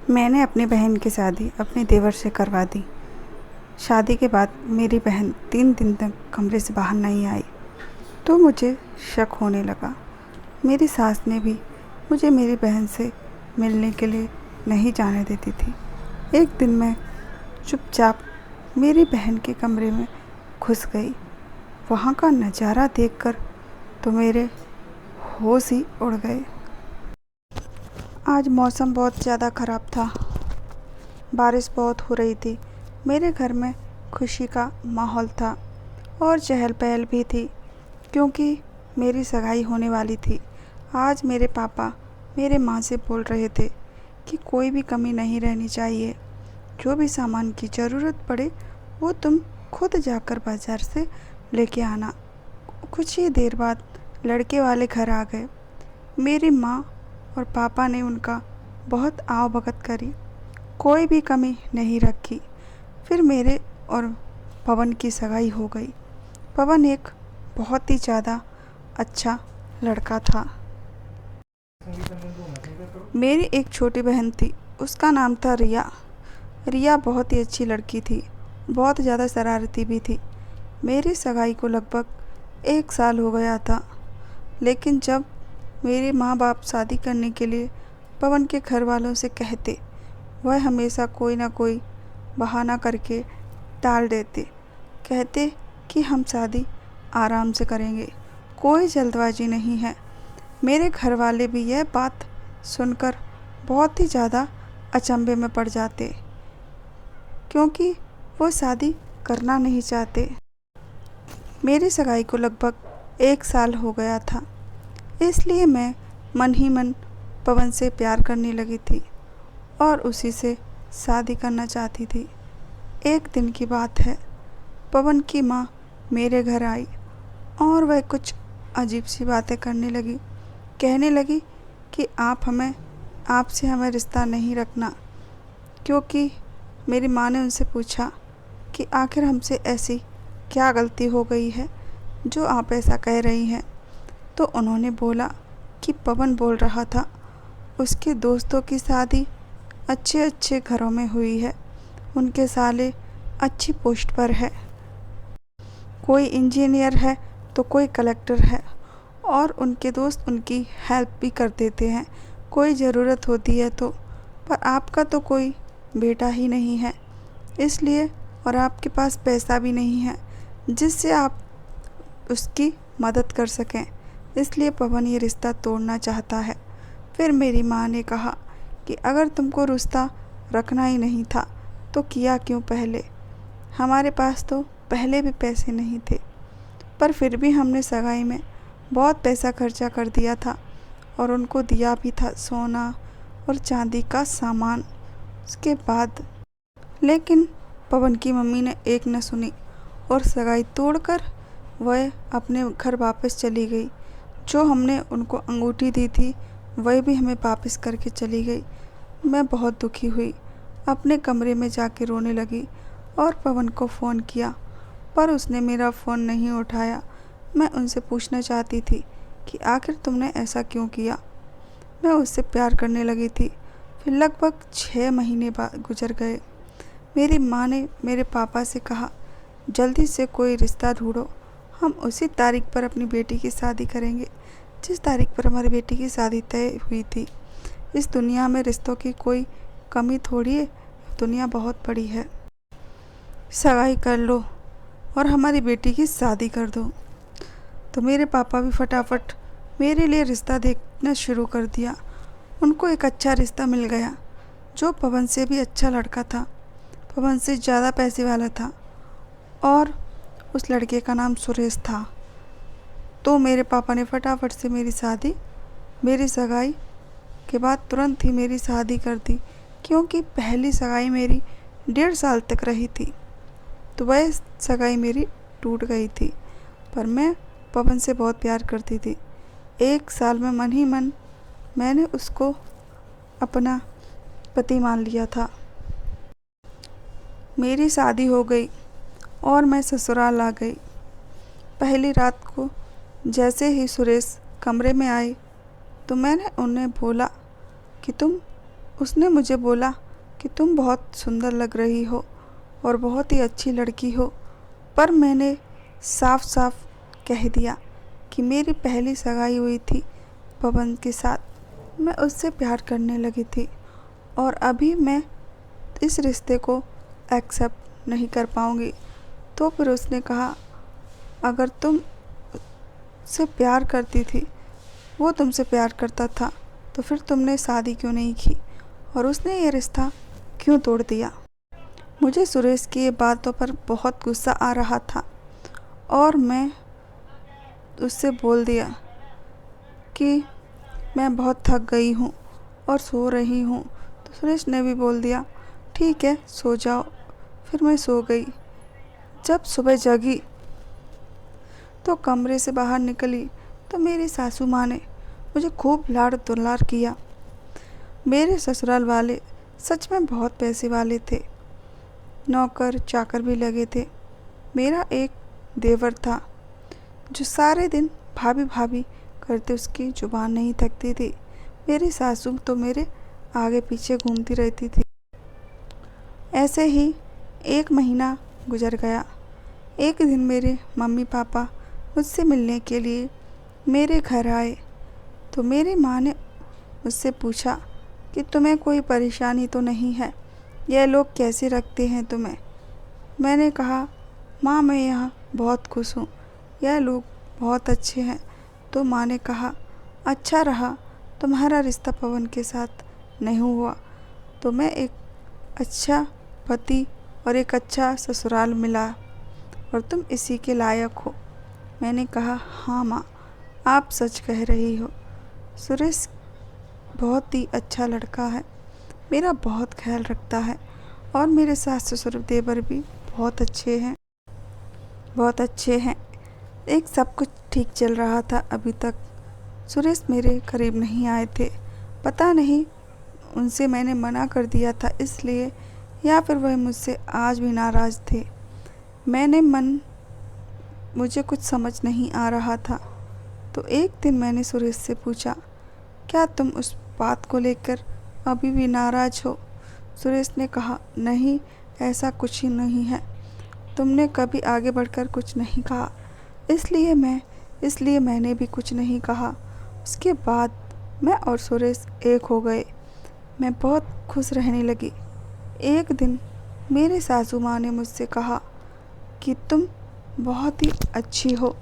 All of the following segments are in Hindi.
मैंने अपनी बहन की शादी अपने देवर से करवा दी। शादी के बाद मेरी बहन 3 दिन तक कमरे से बाहर नहीं आई तो मुझे शक होने लगा। मेरी सास ने भी मुझे मेरी बहन से मिलने के लिए नहीं जाने देती थी। एक दिन मैं चुपचाप मेरी बहन के कमरे में घुस गई। वहाँ का नज़ारा देखकर तो मेरे होश ही उड़ गए। आज मौसम बहुत ज़्यादा ख़राब था, बारिश बहुत हो रही थी। मेरे घर में खुशी का माहौल था और चहल पहल भी थी क्योंकि मेरी सगाई होने वाली थी। आज मेरे पापा मेरे माँ से बोल रहे थे कि कोई भी कमी नहीं रहनी चाहिए, जो भी सामान की ज़रूरत पड़े वो तुम खुद जाकर बाज़ार से लेके आना। कुछ ही देर बाद लड़के वाले घर आ गए। मेरी माँ और पापा ने उनका बहुत आव भगत करी, कोई भी कमी नहीं रखी। फिर मेरे और पवन की सगाई हो गई। पवन एक बहुत ही ज़्यादा अच्छा लड़का था। मेरी एक छोटी बहन थी, उसका नाम था रिया। रिया बहुत ही अच्छी लड़की थी, बहुत ज़्यादा शरारती भी थी। मेरी सगाई को लगभग 1 साल हो गया था, लेकिन जब मेरे माँ बाप शादी करने के लिए पवन के घर वालों से कहते, वह हमेशा कोई ना कोई बहाना करके टाल देते। कहते कि हम शादी आराम से करेंगे, कोई जल्दबाजी नहीं है। मेरे घर वाले भी यह बात सुनकर बहुत ही ज़्यादा अचंभे में पड़ जाते क्योंकि वो शादी करना नहीं चाहते। मेरी सगाई को लगभग 1 साल हो गया था, इसलिए मैं मन ही मन पवन से प्यार करने लगी थी और उसी से शादी करना चाहती थी। एक दिन की बात है, पवन की माँ मेरे घर आई और वह कुछ अजीब सी बातें करने लगी। कहने लगी कि आपसे हमें रिश्ता नहीं रखना, क्योंकि मेरी माँ ने उनसे पूछा कि आखिर हमसे ऐसी क्या गलती हो गई है जो आप ऐसा कह रही हैं। तो उन्होंने बोला कि पवन बोल रहा था उसके दोस्तों की शादी अच्छे अच्छे घरों में हुई है, उनके साले अच्छी पोस्ट पर है, कोई इंजीनियर है तो कोई कलेक्टर है और उनके दोस्त उनकी हेल्प भी कर देते हैं कोई ज़रूरत होती है तो। पर आपका तो कोई बेटा ही नहीं है, इसलिए, और आपके पास पैसा भी नहीं है जिससे आप उसकी मदद कर सकें, इसलिए पवन ये रिश्ता तोड़ना चाहता है। फिर मेरी माँ ने कहा कि अगर तुमको रिश्ता रखना ही नहीं था तो किया क्यों पहले, हमारे पास तो पहले भी पैसे नहीं थे। पर फिर भी हमने सगाई में बहुत पैसा खर्चा कर दिया था और उनको दिया भी था सोना और चांदी का सामान। उसके बाद लेकिन पवन की मम्मी ने एक न सुनी और सगाई तोड़कर वह अपने घर वापस चली गई। जो हमने उनको अंगूठी दी थी वह भी हमें वापस करके चली गई। मैं बहुत दुखी हुई, अपने कमरे में जाके रोने लगी और पवन को फ़ोन किया, पर उसने मेरा फ़ोन नहीं उठाया। मैं उनसे पूछना चाहती थी कि आखिर तुमने ऐसा क्यों किया। मैं उससे प्यार करने लगी थी। फिर लगभग 6 महीने बाद गुजर गए। मेरी माँ ने मेरे पापा से कहा, जल्दी से कोई रिश्ता ढूंढो, हम उसी तारीख पर अपनी बेटी की शादी करेंगे जिस तारीख पर हमारी बेटी की शादी तय हुई थी। इस दुनिया में रिश्तों की कोई कमी थोड़ी है, दुनिया बहुत बड़ी है। सगाई कर लो और हमारी बेटी की शादी कर दो। तो मेरे पापा भी फटाफट मेरे लिए रिश्ता देखना शुरू कर दिया। उनको एक अच्छा रिश्ता मिल गया जो पवन से भी अच्छा लड़का था, पवन से ज़्यादा पैसे वाला था और उस लड़के का नाम सुरेश था। तो मेरे पापा ने फटाफट से मेरी सगाई के बाद तुरंत ही मेरी शादी कर दी, क्योंकि पहली सगाई मेरी 1.5 साल तक रही थी तो वह सगाई मेरी टूट गई थी। पर मैं पवन से बहुत प्यार करती थी। 1 साल में मन ही मन मैंने उसको अपना पति मान लिया था। मेरी शादी हो गई और मैं ससुराल आ गई। पहली रात को जैसे ही सुरेश कमरे में आए तो मैंने उन्हें बोला कि तुम उसने मुझे बोला कि तुम बहुत सुंदर लग रही हो और बहुत ही अच्छी लड़की हो, पर मैंने साफ साफ कह दिया कि मेरी पहली सगाई हुई थी पवन के साथ। मैं उससे प्यार करने लगी थी और अभी मैं इस रिश्ते को एक्सेप्ट नहीं कर पाऊँगी। तो फिर उसने कहा, अगर तुम से प्यार करती थी, वो तुमसे प्यार करता था, तो फिर तुमने शादी क्यों नहीं की और उसने ये रिश्ता क्यों तोड़ दिया। मुझे सुरेश की ये बातों पर बहुत गुस्सा आ रहा था और मैं उससे बोल दिया कि मैं बहुत थक गई हूँ और सो रही हूँ। तो सुरेश ने भी बोल दिया, ठीक है सो जाओ। फिर मैं सो गई। जब सुबह जगी तो कमरे से बाहर निकली तो मेरी सासू माँ ने मुझे खूब लाड़ दुलार किया। मेरे ससुराल वाले सच में बहुत पैसे वाले थे, नौकर चाकर भी लगे थे। मेरा एक देवर था जो सारे दिन भाभी भाभी करते उसकी जुबान नहीं थकती थी। मेरी सासू तो मेरे आगे पीछे घूमती रहती थी। ऐसे ही 1 महीना गुजर गया। एक दिन मेरे मम्मी पापा मुझसे मिलने के लिए मेरे घर आए तो मेरी माँ ने मुझसे पूछा कि तुम्हें कोई परेशानी तो नहीं है, यह लोग कैसे रखते हैं तुम्हें। मैंने कहा, माँ मैं यहाँ बहुत खुश हूँ, यह लोग बहुत अच्छे हैं। तो माँ ने कहा, अच्छा रहा तुम्हारा रिश्ता पवन के साथ नहीं हुआ तो मैं एक अच्छा पति और एक अच्छा ससुराल मिला और तुम इसी के लायक हो। मैंने कहा, हाँ माँ आप सच कह रही हो। सुरेश बहुत ही अच्छा लड़का है, मेरा बहुत ख्याल रखता है और मेरे सास ससुर देवर भी बहुत अच्छे हैं, बहुत अच्छे हैं। एक सब कुछ ठीक चल रहा था अभी तक। सुरेश मेरे करीब नहीं आए थे, पता नहीं उनसे मैंने मना कर दिया था इसलिए, या फिर वह मुझसे आज भी नाराज़ थे। मुझे कुछ समझ नहीं आ रहा था। तो एक दिन मैंने सुरेश से पूछा, क्या तुम उस बात को लेकर अभी भी नाराज़ हो। सुरेश ने कहा, नहीं ऐसा कुछ ही नहीं है, तुमने कभी आगे बढ़कर कुछ नहीं कहा, इसलिए मैंने भी कुछ नहीं कहा। उसके बाद मैं और सुरेश एक हो गए। मैं बहुत खुश रहने लगी। एक दिन मेरी सासू माँ ने मुझसे कहा कि तुम बहुत ही अच्छी हो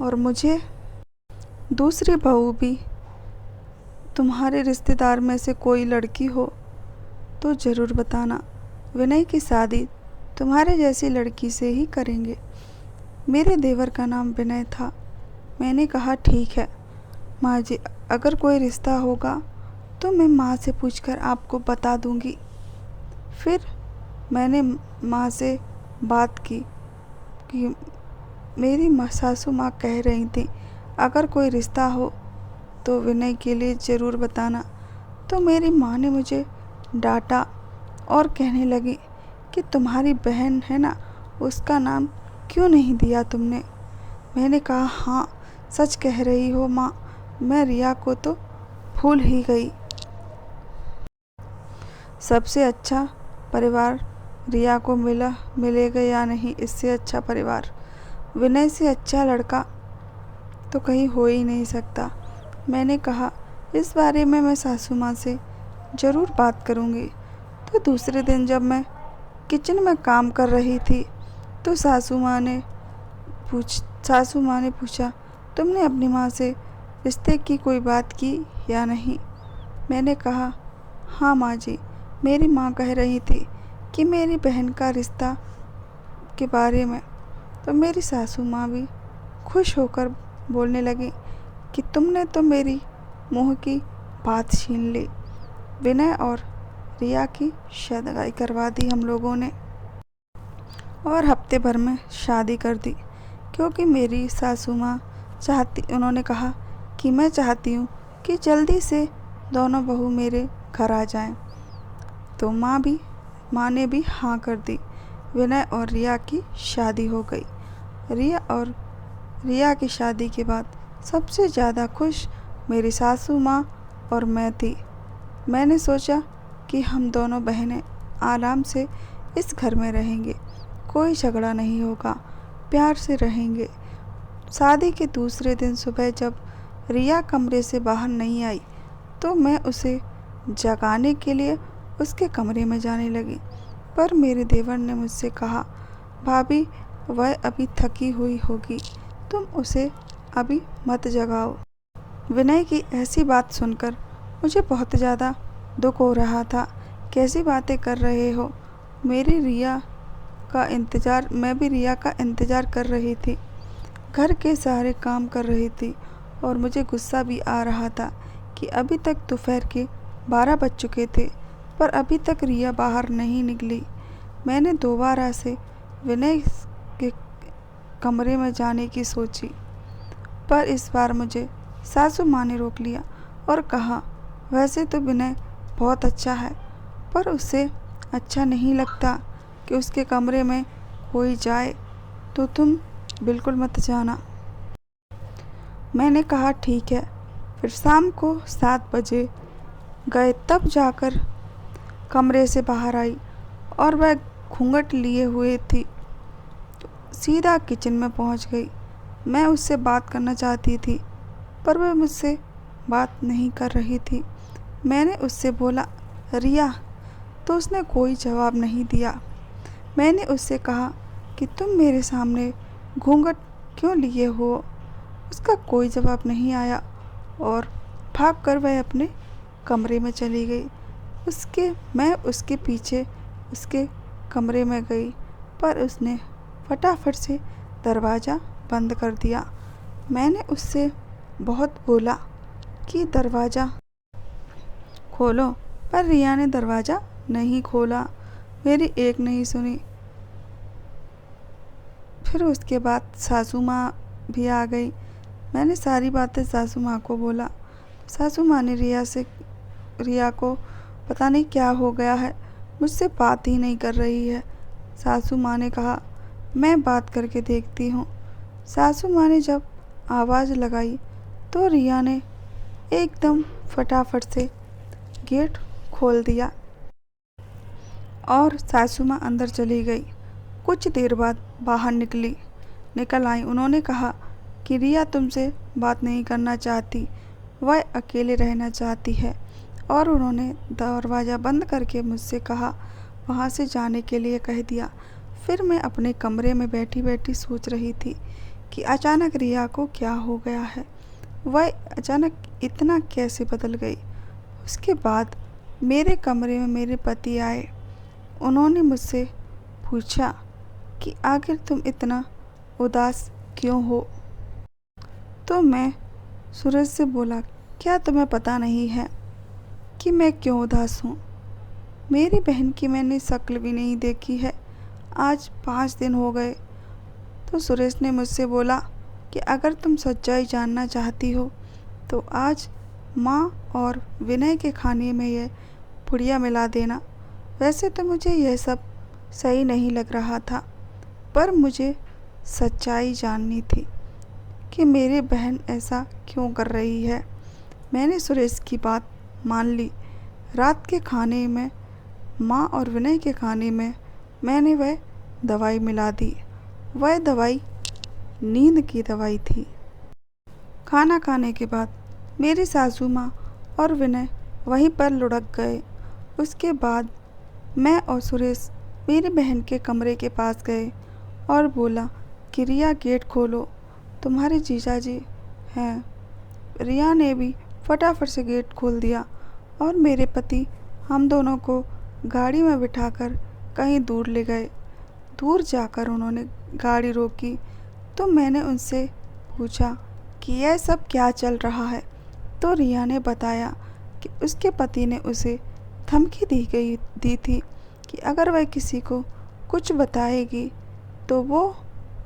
और मुझे दूसरी बहू भी तुम्हारे रिश्तेदार में से कोई लड़की हो तो ज़रूर बताना, विनय की शादी तुम्हारे जैसी लड़की से ही करेंगे। मेरे देवर का नाम विनय था। मैंने कहा, ठीक है माँ जी, अगर कोई रिश्ता होगा तो मैं माँ से पूछकर आपको बता दूँगी। फिर मैंने माँ से बात की कि मेरी सासू माँ कह रही थी अगर कोई रिश्ता हो तो विनय के लिए ज़रूर बताना। तो मेरी माँ ने मुझे डांटा और कहने लगी कि तुम्हारी बहन है ना, उसका नाम क्यों नहीं दिया तुमने। मैंने कहा, हाँ सच कह रही हो माँ, मैं रिया को तो भूल ही गई। सबसे अच्छा परिवार रिया को मिलेगा या नहीं, इससे अच्छा परिवार, विनय से अच्छा लड़का तो कहीं हो ही नहीं सकता। मैंने कहा, इस बारे में मैं सासू माँ से ज़रूर बात करूँगी। तो दूसरे दिन जब मैं किचन में काम कर रही थी तो सासू माँ ने पूछा, तुमने अपनी माँ से रिश्ते की कोई बात की या नहीं। मैंने कहा, हाँ माँ जी, मेरी माँ कह रही थी कि मेरी बहन का रिश्ता के बारे में। तो मेरी सासू माँ भी खुश होकर बोलने लगी कि तुमने तो मेरी मुँह की बात छीन ली। विनय और रिया की सगाई करवा दी हम लोगों ने और हफ्ते भर में शादी कर दी, क्योंकि मेरी सासू माँ उन्होंने कहा कि मैं चाहती हूँ कि जल्दी से दोनों बहू मेरे घर आ जाएं। तो माँ ने भी हाँ कर दी। विनय और रिया की शादी हो गई। रिया की शादी के बाद सबसे ज़्यादा खुश मेरी सासू माँ और मैं थी। मैंने सोचा कि हम दोनों बहनें आराम से इस घर में रहेंगे, कोई झगड़ा नहीं होगा, प्यार से रहेंगे। शादी के दूसरे दिन सुबह जब रिया कमरे से बाहर नहीं आई तो मैं उसे जगाने के लिए उसके कमरे में जाने लगी, पर मेरे देवर ने मुझसे कहा, भाभी वह अभी थकी हुई होगी, तुम उसे अभी मत जगाओ। विनय की ऐसी बात सुनकर मुझे बहुत ज़्यादा दुख हो रहा था। कैसी बातें कर रहे हो? मैं भी रिया का इंतज़ार कर रही थी। घर के सारे काम कर रही थी और मुझे गुस्सा भी आ रहा था कि अभी तक दोपहर के 12 बज चुके थे, पर अभी तक रिया बाहर नहीं निकली। मैंने दोबारा से विनय के कमरे में जाने की सोची, पर इस बार मुझे सासू माँ ने रोक लिया और कहा, वैसे तो विनय बहुत अच्छा है, पर उसे अच्छा नहीं लगता कि उसके कमरे में कोई जाए, तो तुम बिल्कुल मत जाना। मैंने कहा ठीक है। फिर शाम को 7 बजे गए, तब जाकर कमरे से बाहर आई और वह घूंघट लिए हुए थी। सीधा किचन में पहुंच गई। मैं उससे बात करना चाहती थी, पर वह मुझसे बात नहीं कर रही थी। मैंने उससे बोला, रिया, तो उसने कोई जवाब नहीं दिया। मैंने उससे कहा कि तुम मेरे सामने घूंघट क्यों लिए हो? उसका कोई जवाब नहीं आया और भागकर वह अपने कमरे में चली गई। मैं उसके पीछे उसके कमरे में गई, पर उसने फटाफट से दरवाज़ा बंद कर दिया। मैंने उससे बहुत बोला कि दरवाज़ा खोलो, पर रिया ने दरवाज़ा नहीं खोला। मेरी एक नहीं सुनी। फिर उसके बाद सासू माँ भी आ गई। मैंने सारी बातें सासू माँ को बोला। सासू माँ ने रिया को पता नहीं क्या हो गया है, मुझसे बात ही नहीं कर रही है। सासू माँ ने कहा, मैं बात करके देखती हूँ। सासू माँ ने जब आवाज़ लगाई तो रिया ने एकदम फटाफट से गेट खोल दिया और सासू माँ अंदर चली गई। कुछ देर बाद बाहर निकल आई। उन्होंने कहा कि रिया तुमसे बात नहीं करना चाहती, वह अकेले रहना चाहती है, और उन्होंने दरवाज़ा बंद करके मुझसे कहा, वहाँ से जाने के लिए कह दिया। फिर मैं अपने कमरे में बैठी बैठी सोच रही थी कि अचानक रिया को क्या हो गया है, वह अचानक इतना कैसे बदल गई। उसके बाद मेरे कमरे में मेरे पति आए। उन्होंने मुझसे पूछा कि आखिर तुम इतना उदास क्यों हो? तो मैं सूरज से बोला, क्या तुम्हें पता नहीं है कि मैं क्यों उदास हूँ? मेरी बहन की मैंने शक्ल भी नहीं देखी है, आज 5 दिन हो गए। तो सुरेश ने मुझसे बोला कि अगर तुम सच्चाई जानना चाहती हो तो आज माँ और विनय के खाने में यह पुड़िया मिला देना। वैसे तो मुझे यह सब सही नहीं लग रहा था, पर मुझे सच्चाई जाननी थी कि मेरी बहन ऐसा क्यों कर रही है। मैंने सुरेश की बात मान ली। रात के खाने में माँ और विनय के खाने में मैंने वह दवाई मिला दी। वह दवाई नींद की दवाई थी। खाना खाने के बाद मेरी सासू माँ और विनय वहीं पर लुढ़क गए। उसके बाद मैं और सुरेश मेरी बहन के कमरे के पास गए और बोला कि रिया गेट खोलो, तुम्हारे जीजाजी हैं। रिया ने भी फटाफट से गेट खोल दिया और मेरे पति हम दोनों को गाड़ी में बिठाकर कहीं दूर ले गए। दूर जाकर उन्होंने गाड़ी रोकी तो मैंने उनसे पूछा कि यह सब क्या चल रहा है। तो रिया ने बताया कि उसके पति ने उसे धमकी दी थी कि अगर वह किसी को कुछ बताएगी तो वो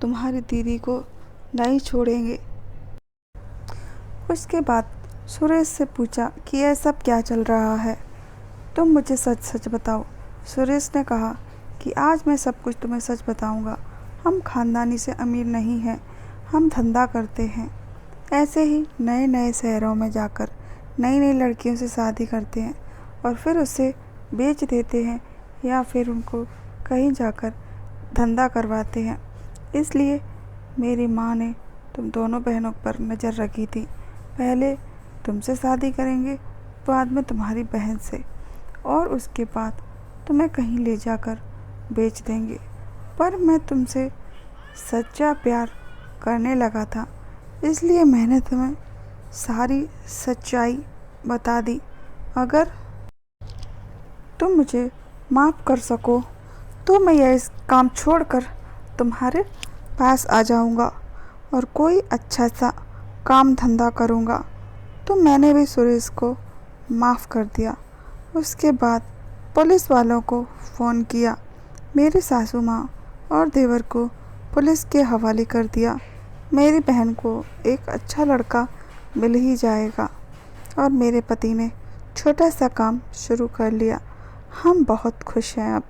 तुम्हारी दीदी को नहीं छोड़ेंगे। उसके बाद सुरेश से पूछा कि यह सब क्या चल रहा है, तुम मुझे सच सच बताओ। सुरेश ने कहा कि आज मैं सब कुछ तुम्हें सच बताऊंगा। हम खानदानी से अमीर नहीं हैं, हम धंधा करते हैं। ऐसे ही नए नए शहरों में जाकर नई नई लड़कियों से शादी करते हैं और फिर उससे बेच देते हैं या फिर उनको कहीं जाकर धंधा करवाते हैं। इसलिए मेरी माँ ने तुम दोनों बहनों पर नज़र रखी थी। पहले तुमसे शादी करेंगे, बाद में तुम्हारी बहन से, और उसके बाद तुम्हें कहीं ले जाकर बेच देंगे। पर मैं तुमसे सच्चा प्यार करने लगा था, इसलिए मैंने तुम्हें सारी सच्चाई बता दी। अगर तुम मुझे माफ़ कर सको तो मैं यह काम छोड़कर तुम्हारे पास आ जाऊंगा और कोई अच्छा सा काम धंधा करूंगा। तो मैंने भी सुरेश को माफ़ कर दिया। उसके बाद पुलिस वालों को फ़ोन किया। मेरी सासू माँ और देवर को पुलिस के हवाले कर दिया। मेरी बहन को एक अच्छा लड़का मिल ही जाएगा और मेरे पति ने छोटा सा काम शुरू कर लिया। हम बहुत खुश हैं अब।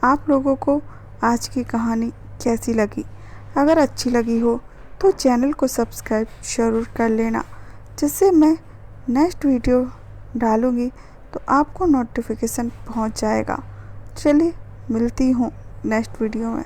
आप लोगों को आज की कहानी कैसी लगी? अगर अच्छी लगी हो तो चैनल को सब्सक्राइब ज़रूर कर लेना, जिससे मैं नेक्स्ट वीडियो डालूँगी तो आपको नोटिफिकेशन पहुंच जाएगा। चलिए मिलती हूँ नेक्स्ट वीडियो में।